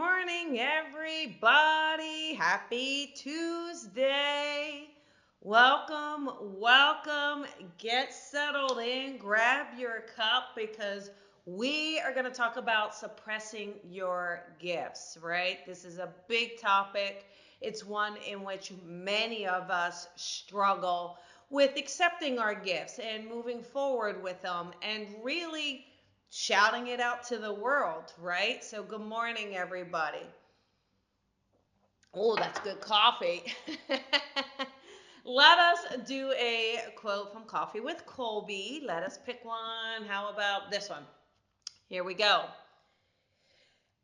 morning, everybody. Happy Tuesday. Welcome. Get settled in, grab your cup because we are going to talk about suppressing your gifts, right? This is a big topic. It's one in which many of us struggle with accepting our gifts and moving forward with them and really shouting it out to the world, right? So, good morning, everybody. Oh, that's good coffee. Let us do a quote from Coffee with Colby. Let us pick one. How about this one? Here we go.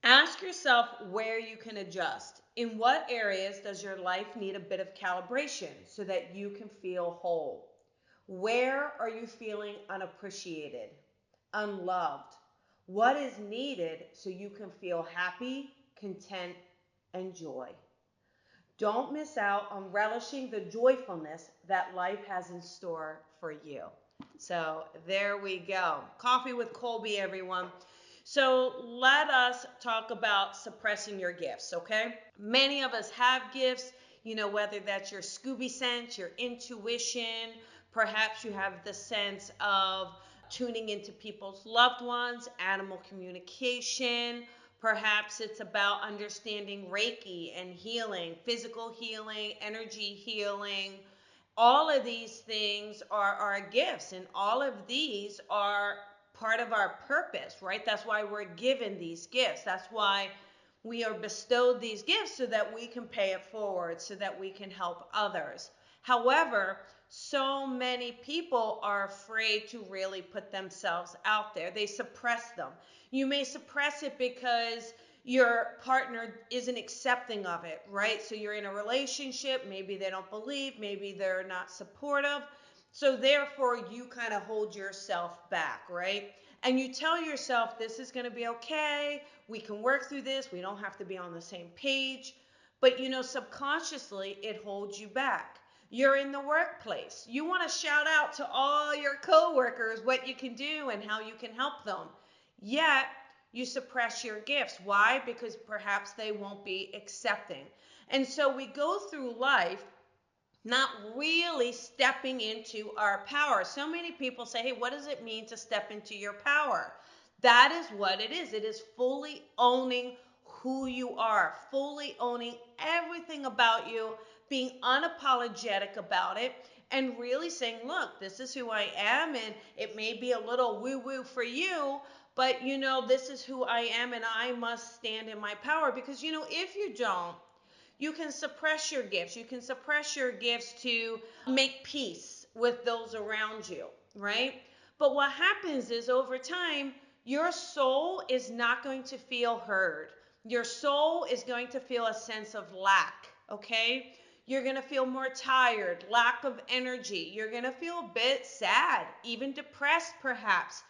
Ask yourself where you can adjust. In what areas does your life need a bit of calibration so that you can feel whole? Where are you feeling unappreciated, unloved? What is needed so you can feel happy, content, and joy? Don't miss out on relishing the joyfulness that life has in store for you. So there we go. Coffee with Colby, everyone. So let us talk about suppressing your gifts, okay? Many of us have gifts, whether that's your Scooby sense, your intuition, perhaps you have the sense of tuning into people's loved ones, animal communication. Perhaps it's about understanding Reiki and healing, physical healing, energy healing. All of these things are our gifts, and all of these are part of our purpose, right? That's why we're given these gifts. That's why we are bestowed these gifts so that we can pay it forward, so that we can help others. However, so many people are afraid to really put themselves out there. They suppress them. You may suppress it because your partner isn't accepting of it, right? So you're in a relationship, maybe they don't believe, maybe they're not supportive. So therefore, you kind of hold yourself back, right? And you tell yourself, this is going to be okay. We can work through this. We don't have to be on the same page. But subconsciously, it holds you back. You're in the workplace. You want to shout out to all your coworkers what you can do and how you can help them. Yet, you suppress your gifts. Why? Because perhaps they won't be accepting. And so we go through life not really stepping into our power. So many people say, hey, what does it mean to step into your power? That is what it is. It is fully owning who you are, fully owning everything about you, being unapologetic about it, and really saying, look, this is who I am, and it may be a little woo-woo for you, but this is who I am, and I must stand in my power. Because if you don't, you can suppress your gifts. You can suppress your gifts to make peace with those around you, right? But what happens is over time, your soul is not going to feel heard. Your soul is going to feel a sense of lack, okay? You're going to feel more tired, lack of energy. You're going to feel a bit sad, even depressed perhaps.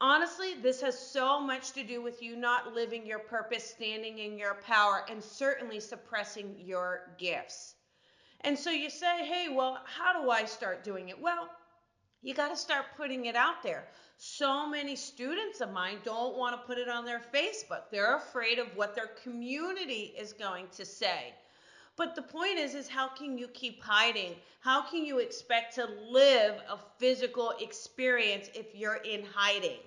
Honestly, this has so much to do with you not living your purpose, standing in your power, and certainly suppressing your gifts. And so you say, hey, well, how do I start doing it? Well, you got to start putting it out there. So many students of mine don't want to put it on their Facebook. They're afraid of what their community is going to say. But the point is how can you keep hiding? How can you expect to live a physical experience if you're in hiding?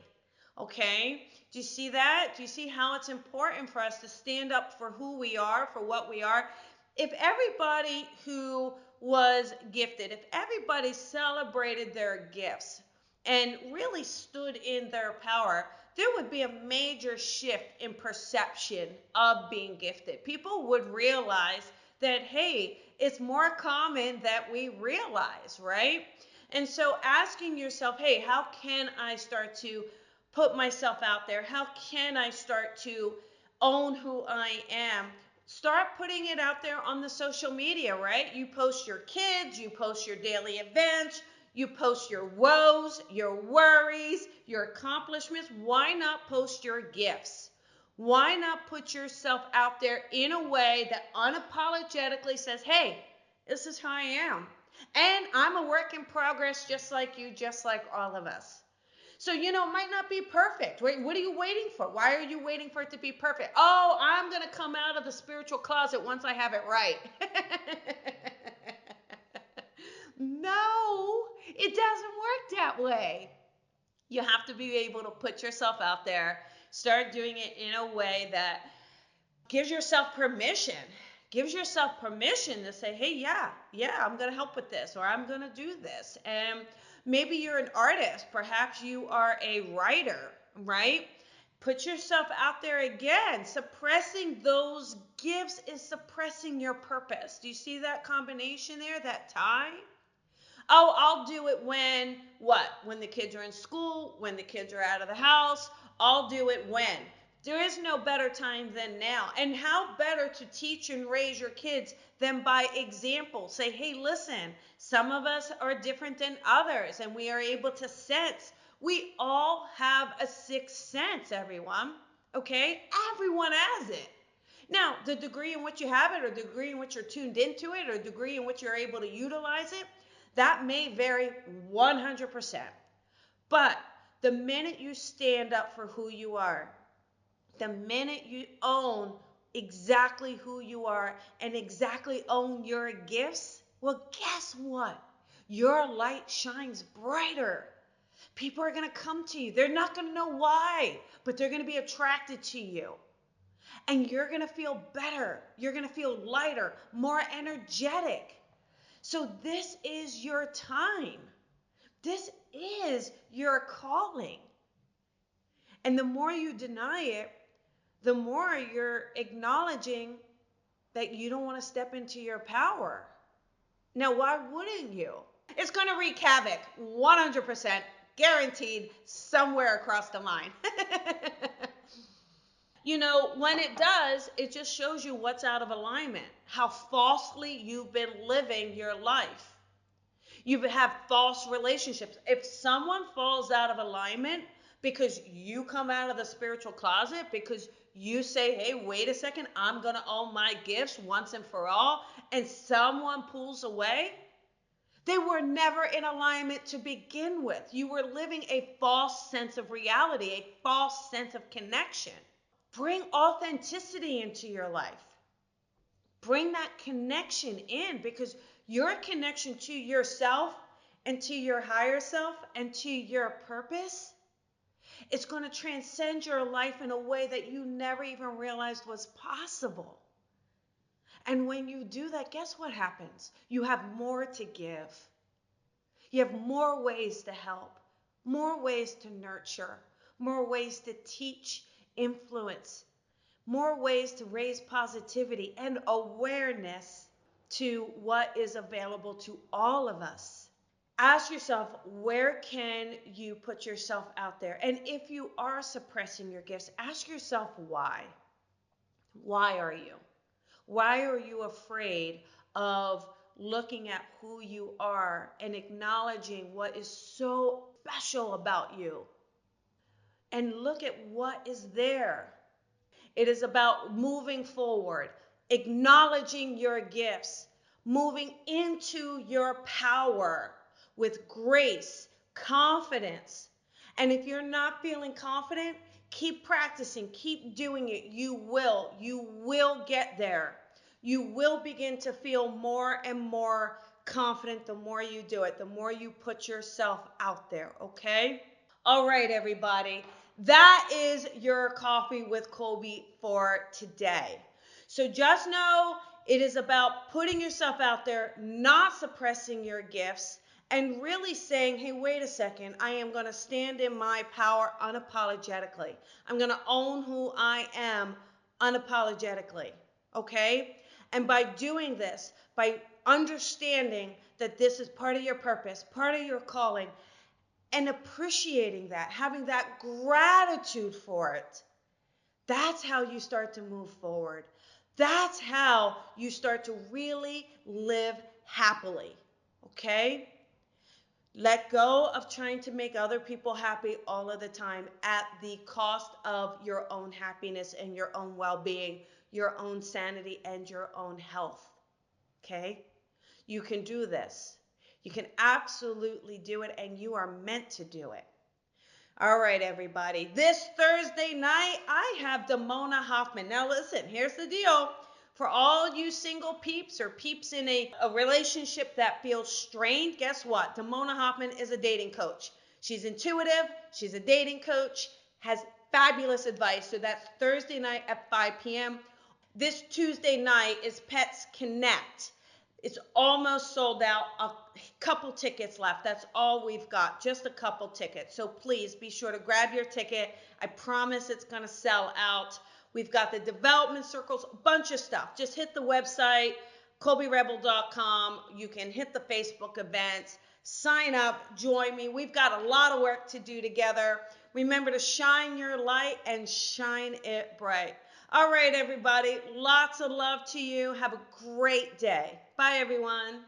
Okay? Do you see that? Do you see how it's important for us to stand up for who we are, for what we are? If everybody who was gifted, if everybody celebrated their gifts and really stood in their power, there would be a major shift in perception of being gifted. People would realize that, hey, it's more common that we realize, right? And so asking yourself, hey, how can I start to put myself out there? How can I start to own who I am? Start putting it out there on the social media, right? You post your kids, you post your daily events, you post your woes, your worries, your accomplishments. Why not post your gifts? Why not put yourself out there in a way that unapologetically says, hey, this is who I am. And I'm a work in progress just like you, just like all of us. So, it might not be perfect. Wait, what are you waiting for? Why are you waiting for it to be perfect? Oh, I'm going to come out of the spiritual closet once I have it right. No, it doesn't work that way. You have to be able to put yourself out there, start doing it in a way that gives yourself permission. Gives yourself permission to say, hey, yeah, I'm going to help with this, or I'm going to do this. And maybe you're an artist. Perhaps you are a writer, right? Put yourself out there again. Suppressing those gifts is suppressing your purpose. Do you see that combination there, that tie? Oh, I'll do it when what? When the kids are in school, when the kids are out of the house. I'll do it when. There is no better time than now. And how better to teach and raise your kids than by example? Say, hey, listen, some of us are different than others, and we are able to sense. We all have a sixth sense, everyone. Okay? Everyone has it. Now, the degree in which you have it, or the degree in which you're tuned into it, or the degree in which you're able to utilize it, that may vary 100%. But the minute you stand up for who you are, the minute you own exactly who you are and exactly own your gifts, well, guess what? Your light shines brighter. People are going to come to you. They're not going to know why, but they're going to be attracted to you. And you're going to feel better. You're going to feel lighter, more energetic. So this is your time. This is your calling. And the more you deny it, the more you're acknowledging that you don't want to step into your power. Now, why wouldn't you? It's going to wreak havoc, 100% guaranteed, somewhere across the line. When it does, it just shows you what's out of alignment, how falsely you've been living your life. You have false relationships. If someone falls out of alignment because you come out of the spiritual closet, because you say, hey, wait a second, I'm going to own my gifts once and for all, and someone pulls away, they were never in alignment to begin with. You were living a false sense of reality, a false sense of connection. Bring authenticity into your life. Bring that connection in, because your connection to yourself and to your higher self and to your purpose, it's going to transcend your life in a way that you never even realized was possible. And when you do that, guess what happens? You have more to give. You have more ways to help, more ways to nurture, more ways to teach, influence, more ways to raise positivity and awareness to what is available to all of us. Ask yourself, where can you put yourself out there? And if you are suppressing your gifts, ask yourself why. Why are you? Why are you afraid of looking at who you are and acknowledging what is so special about you? And look at what is there. It is about moving forward, acknowledging your gifts, moving into your power with grace, confidence. And if you're not feeling confident, keep practicing, keep doing it. You will get there. You will begin to feel more and more confident the more you do it, the more you put yourself out there, okay? All right, everybody. That is your coffee with Colby for today. So just know it is about putting yourself out there, not suppressing your gifts, and really saying, hey, wait a second, I am going to stand in my power unapologetically. I'm going to own who I am unapologetically. Okay? And by doing this, by understanding that this is part of your purpose, part of your calling, and appreciating that, having that gratitude for it, that's how you start to move forward. That's how you start to really live happily. Okay? Let go of trying to make other people happy all of the time at the cost of your own happiness and your own well being, your own sanity, and your own health. Okay? You can do this. You can absolutely do it, and you are meant to do it. All right, everybody. This Thursday night, I have Damona Hoffman. Now, listen, here's the deal. For all you single peeps or peeps in a relationship that feels strained, guess what? Damona Hoffman is a dating coach. She's intuitive, she's a dating coach, has fabulous advice. So that's Thursday night at 5 p.m. This Tuesday night is Pets Connect. It's almost sold out. A couple tickets left. That's all we've got. Just a couple tickets. So please be sure to grab your ticket. I promise it's going to sell out. We've got the development circles, a bunch of stuff. Just hit the website, colbyrebel.com. You can hit the Facebook events. Sign up, join me. We've got a lot of work to do together. Remember to shine your light and shine it bright. All right, everybody. Lots of love to you. Have a great day. Bye, everyone.